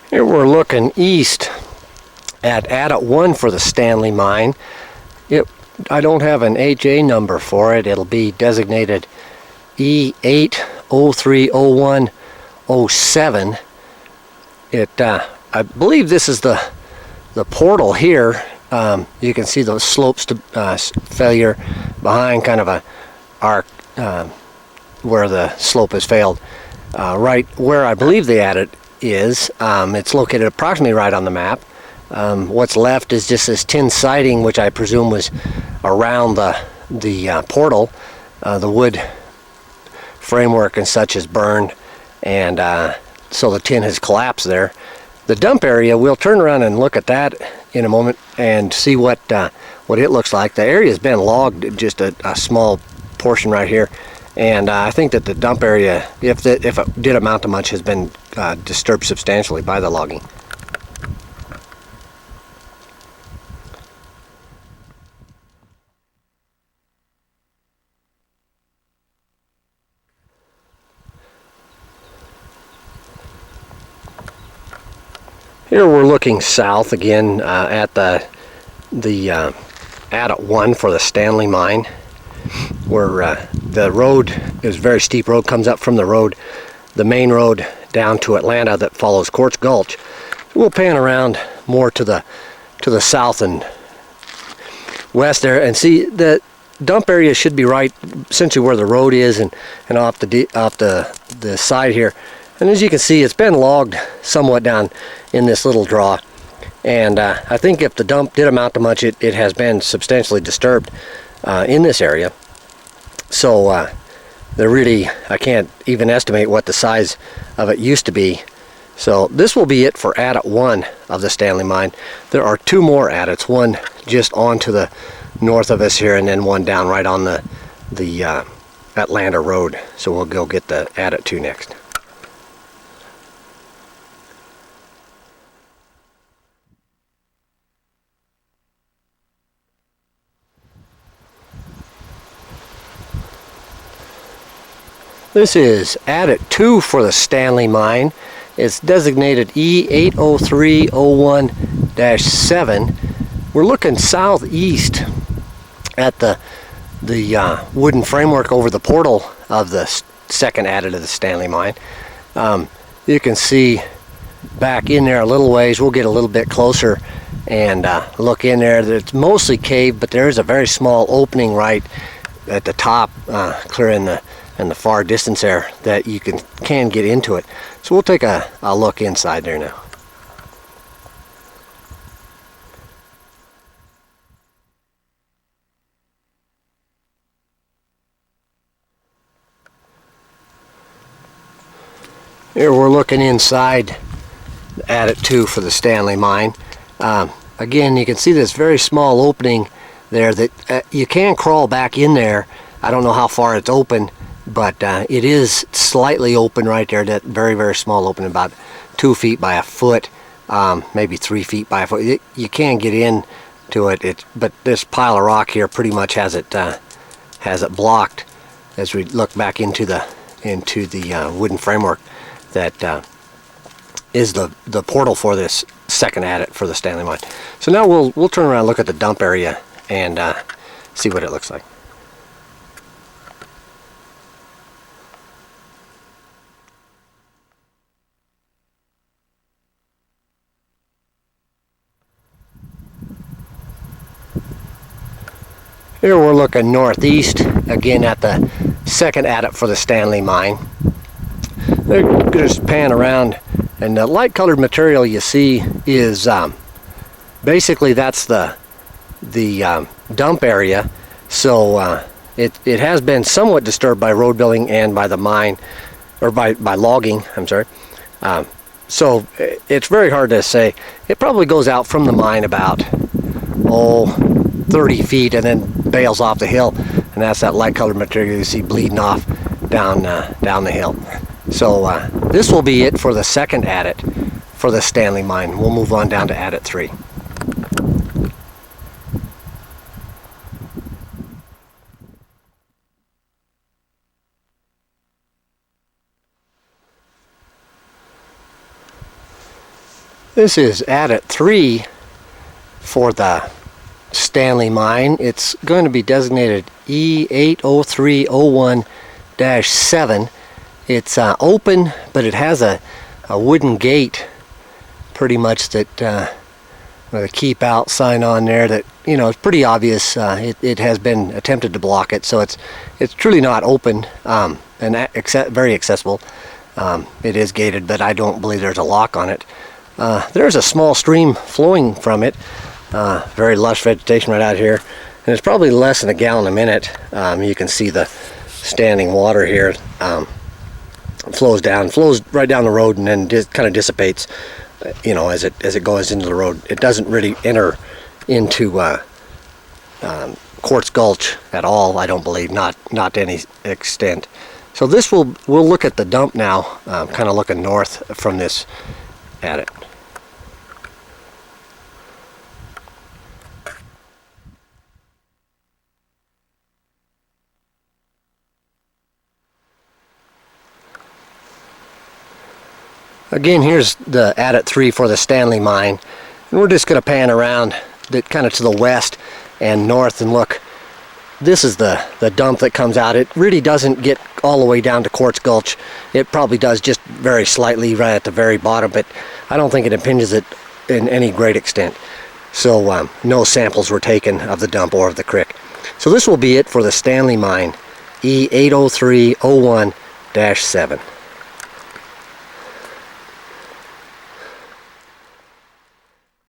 Here we're looking east at Adit 1 for the Stanley mine. I don't have an HA number for it. It'll be designated E8030107. I believe this is the portal here. You can see those slopes to failure behind, kind of a arc where the slope has failed. Right where I believe the adit is, it's located approximately right on the map. What's left is just this tin siding, which I presume was around the portal. The wood framework and such is burned, and so the tin has collapsed there. The dump area, we'll turn around and look at that in a moment and see what it looks like. The area has been logged, just a small portion right here, and I think that the dump area, if it did amount to much, has been disturbed substantially by the logging. Here we're looking south again at the Adit 1 for the Stanley mine, where the road is a very steep road, comes up from the main road down to Atlanta that follows Quartz Gulch. We'll pan around more to the south and west there and see the dump area should be right essentially where the road is and off the side here. And as you can see, it's been logged somewhat down in this little draw, and I think if the dump did amount to much, it has been substantially disturbed in this area. So I can't even estimate what the size of it used to be. So this will be it for Adit 1 of the Stanley mine. There are two more adits, one just on to the north of us here, and then one down right on the Atlanta road. So we'll go get the Adit 2 next. This is Adit 2 for the Stanley mine. It's designated E80301-7. We're looking southeast at the wooden framework over the portal of the second adit of the Stanley mine. You can see back in there a little ways. We'll get a little bit closer and look in there. It's mostly cave, but there is a very small opening right at the top, clear in the far distance there, that you can get into it. So we'll take a look inside there now. Here we're looking inside Adit 2 for the Stanley mine. Again, you can see this very small opening there that you can crawl back in there. I don't know how far it's open, but it is slightly open right there. That very, very small open, about 2 feet by a foot, maybe 3 feet by a foot. You can get in to it, but this pile of rock here pretty much has it blocked. As we look back into the wooden framework that is the portal for this second adit for the Stanley mine. So now we'll turn around and look at the dump area and see what it looks like. Here we're looking northeast again at the second adit for the Stanley mine. They're going to just pan around, and the light colored material you see is basically that's the dump area. So it has been somewhat disturbed by road building and by the mine, or by logging, I'm sorry. So it's very hard to say. It probably goes out from the mine about 30 feet and then bails off the hill, and that's that light colored material you see bleeding off down the hill. So this will be it for the second adit for the Stanley mine. We'll move on down to Adit 3. This is adit 3 for the Stanley mine. It's going to be designated E80301-7. It's open, but it has a wooden gate pretty much that with a keep out sign on there that, you know, it's pretty obvious. It has been attempted to block it, so it's truly not open and very accessible. It is gated, but I don't believe there's a lock on it. There's a small stream flowing from it, very lush vegetation right out here, and it's probably less than a gallon a minute. You can see the standing water here. Flows right down the road, and then just kind of dissipates, you know, as it goes into the road. It doesn't really enter into Quartz Gulch at all, I don't believe, not to any extent. So this we'll look at the dump now, kind of looking north from this adit. Again, here's the adit 3 for the Stanley mine, and we're just going to pan around kind of to the west and north and look. This is the dump that comes out. It really doesn't get all the way down to Quartz Gulch. It probably does just very slightly right at the very bottom, but I don't think it impinges it in any great extent. So no samples were taken of the dump or of the creek. So this will be it for the Stanley mine, E80301-7.